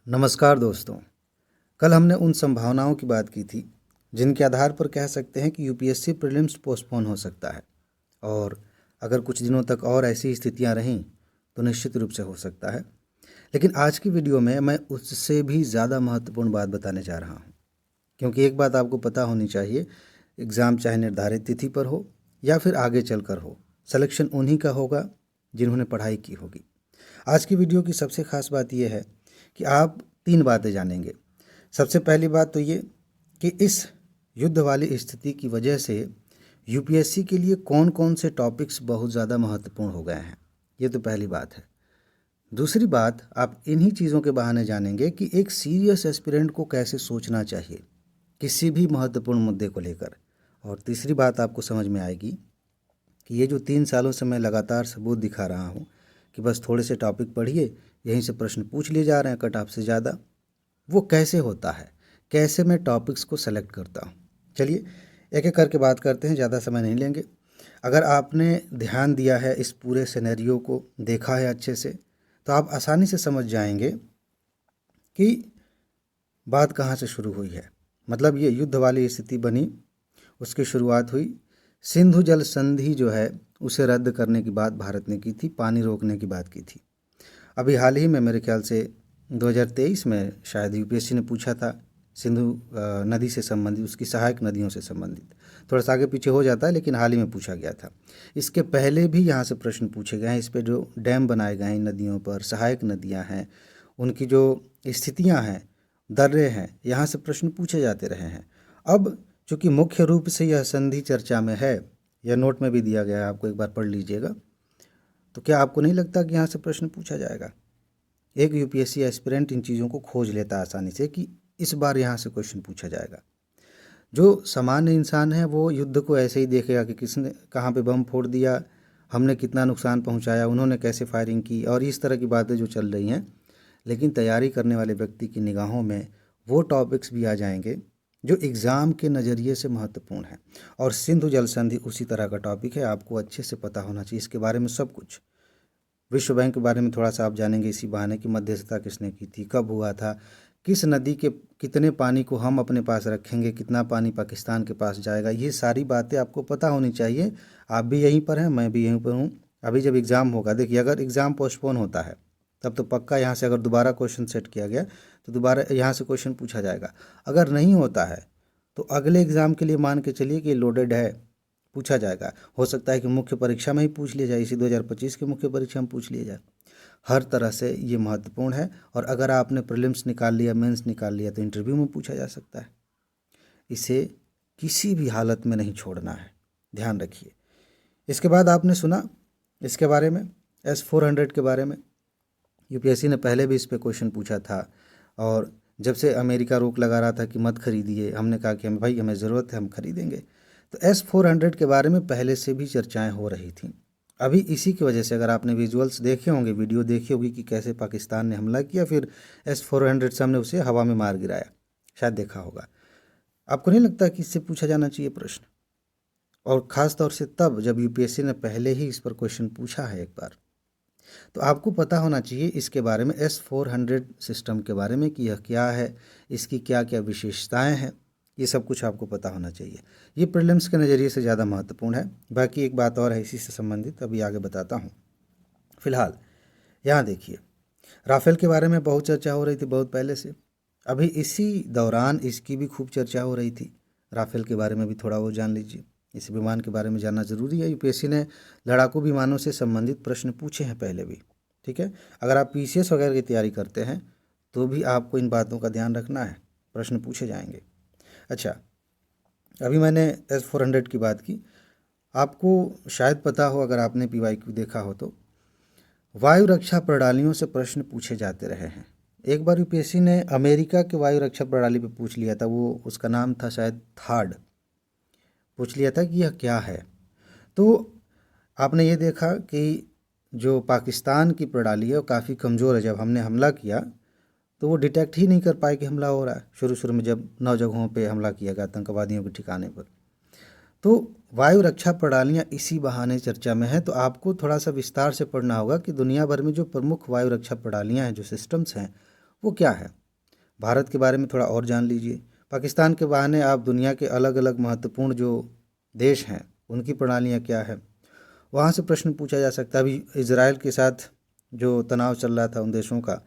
नमस्कार दोस्तों। कल हमने उन संभावनाओं की बात की थी जिनके आधार पर कह सकते हैं कि यूपीएससी प्रीलिम्स पोस्टपोन हो सकता है, और अगर कुछ दिनों तक और ऐसी स्थितियां रहीं तो निश्चित रूप से हो सकता है। लेकिन आज की वीडियो में मैं उससे भी ज़्यादा महत्वपूर्ण बात बताने जा रहा हूं, क्योंकि एक बात आपको पता होनी चाहिए, एग्ज़ाम चाहे निर्धारित तिथि पर हो या फिर आगे चलकर हो, सिलेक्शन उन्हीं का होगा जिन्होंने पढ़ाई की होगी। आज की वीडियो की सबसे खास बात यह है कि आप 3 बातें जानेंगे। सबसे पहली बात तो ये कि इस युद्ध वाली स्थिति की वजह से यूपीएससी के लिए कौन कौन से टॉपिक्स बहुत ज़्यादा महत्वपूर्ण हो गए हैं, ये तो पहली बात है। दूसरी बात, आप इन्हीं चीज़ों के बहाने जानेंगे कि एक सीरियस एस्पिरेंट को कैसे सोचना चाहिए किसी भी महत्वपूर्ण मुद्दे को लेकर। और तीसरी बात आपको समझ में आएगी कि ये जो 3 सालों से मैं लगातार सबूत दिखा रहा हूँ कि बस थोड़े से टॉपिक पढ़िए, यहीं से प्रश्न पूछ लिए जा रहे हैं कट ऑफ से ज़्यादा, वो कैसे होता है, कैसे मैं टॉपिक्स को सेलेक्ट करता हूँ। चलिए एक एक करके बात करते हैं, ज़्यादा समय नहीं लेंगे। अगर आपने ध्यान दिया है, इस पूरे सिनेरियो को देखा है अच्छे से, तो आप आसानी से समझ जाएंगे कि बात कहाँ से शुरू हुई है। मतलब ये युद्ध वाली स्थिति बनी, उसकी शुरुआत हुई सिंधु जल संधि जो है उसे रद्द करने की बात भारत ने की थी, पानी रोकने की बात की थी। अभी हाल ही में मेरे ख्याल से 2023 में शायद यूपीएससी ने पूछा था सिंधु नदी से संबंधित, उसकी सहायक नदियों से संबंधित। थोड़ा सा आगे पीछे हो जाता है लेकिन हाल ही में पूछा गया था। इसके पहले भी यहाँ से प्रश्न पूछे गए हैं, इस पर जो डैम बनाए गए हैं नदियों पर, सहायक नदियाँ हैं, उनकी जो स्थितियाँ हैं, दर्रे हैं, यहाँ से प्रश्न पूछे जाते रहे हैं। अब चूँकि मुख्य रूप से यह संधि चर्चा में है, यह नोट में भी दिया गया है, आपको एक बार पढ़ लीजिएगा, तो क्या आपको नहीं लगता कि यहाँ से प्रश्न पूछा जाएगा? एक यूपीएससी एस्पिरेंट इन चीज़ों को खोज लेता है आसानी से कि इस बार यहाँ से क्वेश्चन पूछा जाएगा। जो सामान्य इंसान है वो युद्ध को ऐसे ही देखेगा कि किसने कहाँ पे बम फोड़ दिया, हमने कितना नुकसान पहुँचाया, उन्होंने कैसे फायरिंग की, और इस तरह की बातें जो चल रही हैं। लेकिन तैयारी करने वाले व्यक्ति की निगाहों में वो टॉपिक्स भी आ जाएंगे जो एग्ज़ाम के नज़रिए से महत्वपूर्ण है। और सिंधु जल संधि उसी तरह का टॉपिक है, आपको अच्छे से पता होना चाहिए इसके बारे में सब कुछ। विश्व बैंक के बारे में थोड़ा सा आप जानेंगे इसी बहाने कि मध्यस्थता किसने की थी, कब हुआ था, किस नदी के कितने पानी को हम अपने पास रखेंगे, कितना पानी पाकिस्तान के पास जाएगा, ये सारी बातें आपको पता होनी चाहिए। आप भी यहीं पर हैं, मैं भी यहीं पर हूँ। अभी जब एग्ज़ाम होगा, देखिए अगर एग्ज़ाम पोस्टपोन होता है तब तो पक्का यहाँ से अगर दोबारा क्वेश्चन सेट किया गया तो दोबारा यहाँ से क्वेश्चन पूछा जाएगा। अगर नहीं होता है तो अगले एग्ज़ाम के लिए मान के चलिए कि लोडेड है, पूछा जाएगा। हो सकता है कि मुख्य परीक्षा में ही पूछ लिया जाए, इसी 2025 की मुख्य परीक्षा में पूछ लिया जाए। हर तरह से ये महत्वपूर्ण है, और अगर आपने प्रीलिम्स निकाल लिया, मेंस निकाल लिया, तो इंटरव्यू में पूछा जा सकता है। इसे किसी भी हालत में नहीं छोड़ना है, ध्यान रखिए। इसके बाद आपने सुना इसके बारे में, S-400 के बारे में। यूपीएससी ने पहले भी इस पे क्वेश्चन पूछा था, और जब से अमेरिका रोक लगा रहा था कि मत खरीदिए, हमने कहा कि भाई हमें ज़रूरत है, हम खरीदेंगे। तो S-400 के बारे में पहले से भी चर्चाएं हो रही थी। अभी इसी की वजह से, अगर आपने विजुअल्स देखे होंगे, वीडियो देखी होगी कि कैसे पाकिस्तान ने हमला किया, फिर S-400 से हमने उसे हवा में मार गिराया, शायद देखा होगा। आपको नहीं लगता कि इससे पूछा जाना चाहिए प्रश्न? और ख़ास तौर से तब जब यूपीएससी ने पहले ही इस पर क्वेश्चन पूछा है एक बार। तो आपको पता होना चाहिए इसके बारे में, S-400 सिस्टम के बारे में कि यह क्या है, इसकी क्या क्या विशेषताएं हैं, ये सब कुछ आपको पता होना चाहिए। ये प्रीलिम्स के नज़रिए से ज़्यादा महत्वपूर्ण है। बाकी एक बात और है इसी से संबंधित, अभी आगे बताता हूँ। फिलहाल यहाँ देखिए, राफेल के बारे में बहुत चर्चा हो रही थी बहुत पहले से। अभी इसी दौरान इसकी भी खूब चर्चा हो रही थी। राफेल के बारे में भी थोड़ा वो जान लीजिए, इस विमान के बारे में जानना ज़रूरी है। यूपीएससी ने लड़ाकू विमानों से संबंधित प्रश्न पूछे हैं पहले भी, ठीक है। अगर आप पीसीएस वगैरह की तैयारी करते हैं तो भी आपको इन बातों का ध्यान रखना है, प्रश्न पूछे जाएंगे। अच्छा, अभी मैंने S-400 की बात की, आपको शायद पता हो, अगर आपने PYQ देखा हो तो, वायु रक्षा प्रणालियों से प्रश्न पूछे जाते रहे हैं। एक बार यूपीएससी ने अमेरिका के वायु रक्षा प्रणाली पे पूछ लिया था, वो उसका नाम था शायद थार्ड, पूछ लिया था कि यह क्या है। तो आपने ये देखा कि जो पाकिस्तान की प्रणाली है वो काफ़ी कमज़ोर है। जब हमने हमला किया तो वो डिटेक्ट ही नहीं कर पाए कि हमला हो रहा है, शुरू शुरू में जब 9 जगहों पे हमला किया गया आतंकवादियों के ठिकाने पर। तो वायु रक्षा प्रणालियाँ इसी बहाने चर्चा में है। तो आपको थोड़ा सा विस्तार से पढ़ना होगा कि दुनिया भर में जो प्रमुख वायु रक्षा प्रणालियाँ हैं, जो सिस्टम्स हैं, वो क्या है। भारत के बारे में थोड़ा और जान लीजिए। पाकिस्तान के बहाने आप दुनिया के अलग अलग महत्वपूर्ण जो देश हैं उनकी प्रणालियाँ क्या है, वहाँ से प्रश्न पूछा जा सकता है। अभी इजराइल के साथ जो तनाव चल रहा था उन देशों का,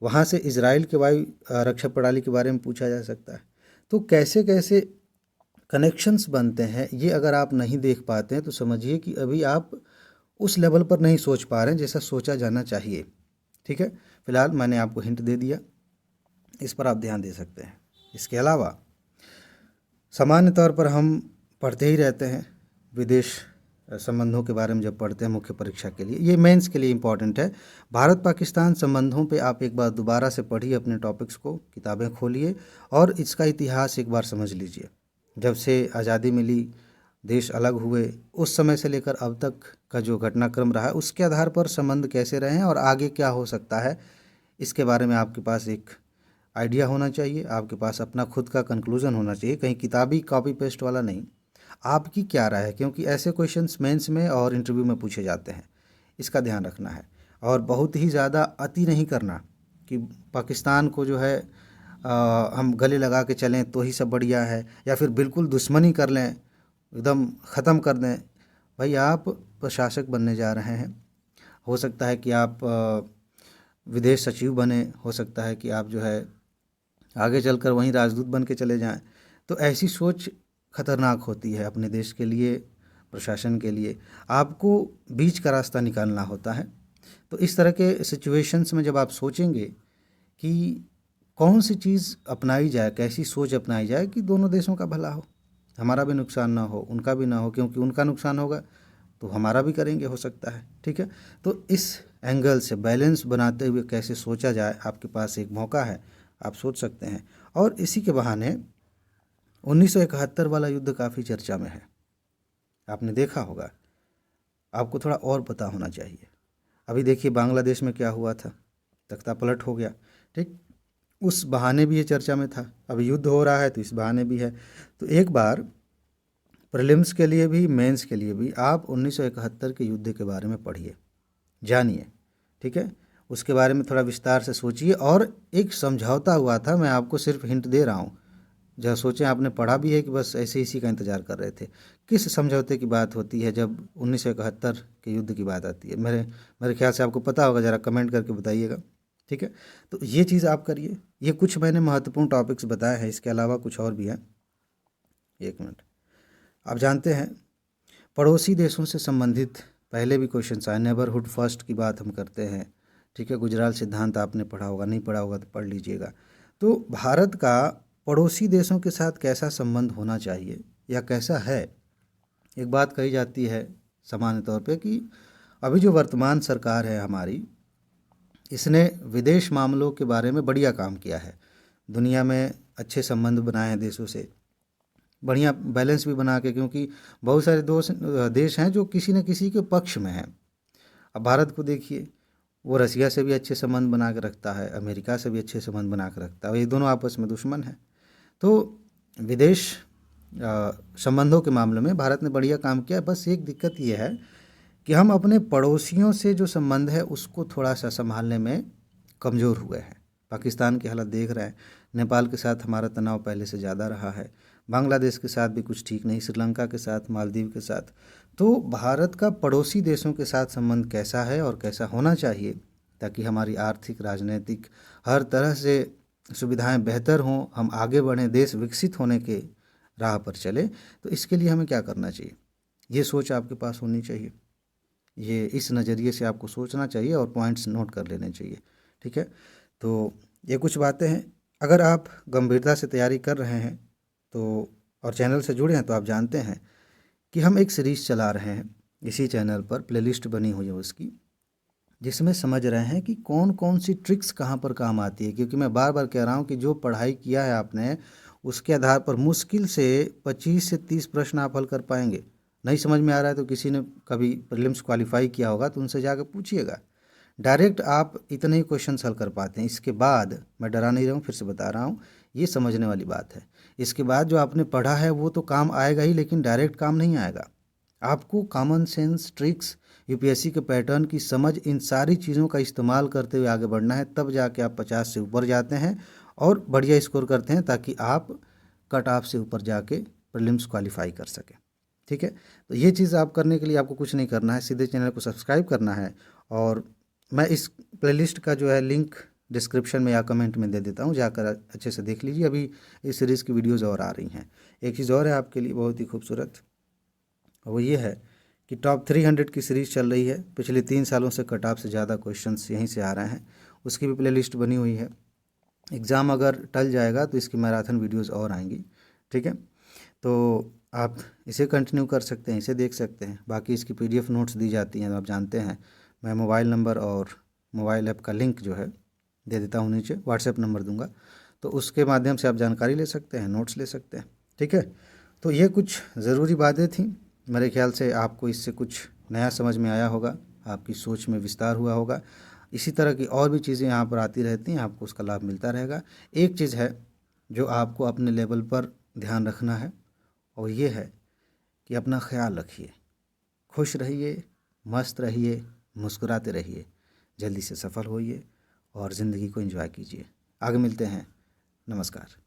वहाँ से इजराइल के वायु रक्षा प्रणाली के बारे में पूछा जा सकता है। तो कैसे कैसे कनेक्शंस बनते हैं, ये अगर आप नहीं देख पाते हैं तो समझिए कि अभी आप उस लेवल पर नहीं सोच पा रहे हैं जैसा सोचा जाना चाहिए। ठीक है, फिलहाल मैंने आपको हिंट दे दिया, इस पर आप ध्यान दे सकते हैं। इसके अलावा सामान्य तौर पर हम पढ़ते ही रहते हैं विदेश संबंधों के बारे में। जब पढ़ते हैं मुख्य परीक्षा के लिए, ये मेंस के लिए इम्पॉर्टेंट है। भारत पाकिस्तान संबंधों पे आप एक बार दोबारा से पढ़िए अपने टॉपिक्स को, किताबें खोलिए और इसका इतिहास एक बार समझ लीजिए। जब से आज़ादी मिली, देश अलग हुए, उस समय से लेकर अब तक का जो घटनाक्रम रहा है उसके आधार पर संबंध कैसे रहे हैं और आगे क्या हो सकता है, इसके बारे में आपके पास एक आइडिया होना चाहिए। आपके पास अपना खुद का कंक्लूजन होना चाहिए, कहीं किताबी कॉपी पेस्ट वाला नहीं। आपकी क्या राय है, क्योंकि ऐसे क्वेश्चंस मेंस में और इंटरव्यू में पूछे जाते हैं, इसका ध्यान रखना है। और बहुत ही ज़्यादा अति नहीं करना कि पाकिस्तान को जो है हम गले लगा के चलें तो ही सब बढ़िया है, या फिर बिल्कुल दुश्मनी कर लें, एकदम ख़त्म कर दें। भाई आप प्रशासक बनने जा रहे हैं, हो सकता है कि आप विदेश सचिव बने, हो सकता है कि आप जो है आगे चलकर वहीं राजदूत बन के चले जाएं। तो ऐसी सोच खतरनाक होती है अपने देश के लिए, प्रशासन के लिए। आपको बीच का रास्ता निकालना होता है। तो इस तरह के सिचुएशंस में जब आप सोचेंगे कि कौन सी चीज़ अपनाई जाए, कैसी सोच अपनाई जाए कि दोनों देशों का भला हो, हमारा भी नुकसान ना हो, उनका भी ना हो, क्योंकि उनका नुकसान होगा तो हमारा भी करेंगे, हो सकता है। ठीक है, तो इस एंगल से बैलेंस बनाते हुए कैसे सोचा जाए, आपके पास एक मौका है, आप सोच सकते हैं। और इसी के बहाने 1971 वाला युद्ध काफ़ी चर्चा में है, आपने देखा होगा, आपको थोड़ा और पता होना चाहिए। अभी देखिए बांग्लादेश में क्या हुआ था, तख्ता पलट हो गया। ठीक, उस बहाने भी ये चर्चा में था। अभी युद्ध हो रहा है तो इस बहाने भी है। तो एक बार प्रीलिम्स के लिए भी, मेंस के लिए भी आप 1971 के युद्ध के बारे में पढ़िए, जानिए। ठीक है, उसके बारे में थोड़ा विस्तार से सोचिए। और एक समझौता हुआ था, मैं आपको सिर्फ हिंट दे रहा हूँ, जहाँ सोचें आपने पढ़ा भी है कि बस ऐसे इसी का इंतज़ार कर रहे थे। किस समझौते की बात होती है जब 1971 के युद्ध की बात आती है? मेरे ख्याल से आपको पता होगा, ज़रा कमेंट करके बताइएगा। ठीक है, तो ये चीज़ आप करिए। ये कुछ मैंने महत्वपूर्ण टॉपिक्स बताए हैं, इसके अलावा कुछ और भी हैं। एक मिनट। आप जानते हैं पड़ोसी देशों से संबंधित पहले भी क्वेश्चन आए, नेबरहुड फर्स्ट की बात हम करते हैं। ठीक है, गुजराल सिद्धांत आपने पढ़ा होगा, नहीं पढ़ा होगा तो पढ़ लीजिएगा। तो भारत का पड़ोसी देशों के साथ कैसा संबंध होना चाहिए या कैसा है, एक बात कही जाती है सामान्य तौर पे कि अभी जो वर्तमान सरकार है हमारी, इसने विदेश मामलों के बारे में बढ़िया काम किया है। दुनिया में अच्छे संबंध बनाए हैं देशों से, बढ़िया बैलेंस भी बना के, क्योंकि बहुत सारे देश हैं जो किसी न किसी के पक्ष में हैं। अब भारत को देखिए, वो रसिया से भी अच्छे संबंध बना के रखता है, अमेरिका से भी अच्छे संबंध बना के रखता है, और ये दोनों आपस में दुश्मन हैं। तो विदेश संबंधों के मामले में भारत ने बढ़िया काम किया। बस एक दिक्कत ये है कि हम अपने पड़ोसियों से जो संबंध है उसको थोड़ा सा संभालने में कमज़ोर हुए हैं। पाकिस्तान की हालत देख रहे हैं, नेपाल के साथ हमारा तनाव पहले से ज़्यादा रहा है, बांग्लादेश के साथ भी कुछ ठीक नहीं, श्रीलंका के साथ, मालदीव के साथ। तो भारत का पड़ोसी देशों के साथ संबंध कैसा है और कैसा होना चाहिए, ताकि हमारी आर्थिक, राजनीतिक, हर तरह से सुविधाएं बेहतर हों, हम आगे बढ़ें, देश विकसित होने के राह पर चले। तो इसके लिए हमें क्या करना चाहिए, ये सोच आपके पास होनी चाहिए। ये इस नज़रिए से आपको सोचना चाहिए और पॉइंट्स नोट कर लेने चाहिए। ठीक है, तो ये कुछ बातें हैं। अगर आप गंभीरता से तैयारी कर रहे हैं तो, और चैनल से जुड़े हैं, तो आप जानते हैं कि हम एक सीरीज़ चला रहे हैं इसी चैनल पर, प्लेलिस्ट बनी हुई है उसकी, जिसमें समझ रहे हैं कि कौन कौन सी ट्रिक्स कहाँ पर काम आती है। क्योंकि मैं बार बार कह रहा हूँ कि जो पढ़ाई किया है आपने, उसके आधार पर मुश्किल से 25 से 30 प्रश्न आप हल कर पाएंगे। नहीं समझ में आ रहा है तो किसी ने कभी प्रीलिम्स क्वालिफाई किया होगा तो उनसे जाकर पूछिएगा। डायरेक्ट आप इतने ही क्वेश्चंस हल कर पाते हैं। इसके बाद, मैं डरा नहीं रहा हूँ, फिर से बता रहा हूँ, ये समझने वाली बात है। इसके बाद जो आपने पढ़ा है वो तो काम आएगा ही, लेकिन डायरेक्ट काम नहीं आएगा। आपको कॉमन सेंस, ट्रिक्स, यूपीएससी के पैटर्न की समझ, इन सारी चीज़ों का इस्तेमाल करते हुए आगे बढ़ना है, तब जाके आप 50 से ऊपर जाते हैं और बढ़िया स्कोर करते हैं, ताकि आप कट ऑफ से ऊपर जाके प्रीलिम्स क्वालिफाई कर सकें। ठीक है, तो ये चीज़ आप करने के लिए आपको कुछ नहीं करना है, सीधे चैनल को सब्सक्राइब करना है। और मैं इस प्लेलिस्ट का जो है लिंक डिस्क्रिप्शन में या कमेंट में दे देता हूँ, जाकर अच्छे से देख लीजिए। अभी इस सीरीज़ की वीडियोज़ और आ रही हैं। एक चीज़ और है आपके लिए बहुत ही खूबसूरत, वो ये है कि टॉप 300 की सीरीज़ चल रही है। पिछले 3 सालों से कट ऑफ से ज़्यादा क्वेश्चंस यहीं से आ रहे हैं, उसकी भी प्लेलिस्ट बनी हुई है। एग्ज़ाम अगर टल जाएगा तो इसकी मैराथन वीडियोज़ और आएंगी। ठीक है, तो आप इसे कंटिन्यू कर सकते हैं, इसे देख सकते हैं। बाकी इसकी PDF नोट्स दी जाती हैं, तो आप जानते हैं। मैं मोबाइल नंबर और मोबाइल ऐप का लिंक जो है दे देता हूँ नीचे, व्हाट्सएप नंबर दूंगा, तो उसके माध्यम से आप जानकारी ले सकते हैं, नोट्स ले सकते हैं। ठीक है, तो ये कुछ ज़रूरी बातें थी। मेरे ख्याल से आपको इससे कुछ नया समझ में आया होगा, आपकी सोच में विस्तार हुआ होगा। इसी तरह की और भी चीज़ें यहाँ पर आती रहती हैं, आपको उसका लाभ मिलता रहेगा। एक चीज़ है जो आपको अपने लेवल पर ध्यान रखना है, और ये है कि अपना ख्याल रखिए, खुश रहिए, मस्त रहिए, मुस्कुराते रहिए, जल्दी से सफल होइए और ज़िंदगी को एंजॉय कीजिए। आगे मिलते हैं। नमस्कार।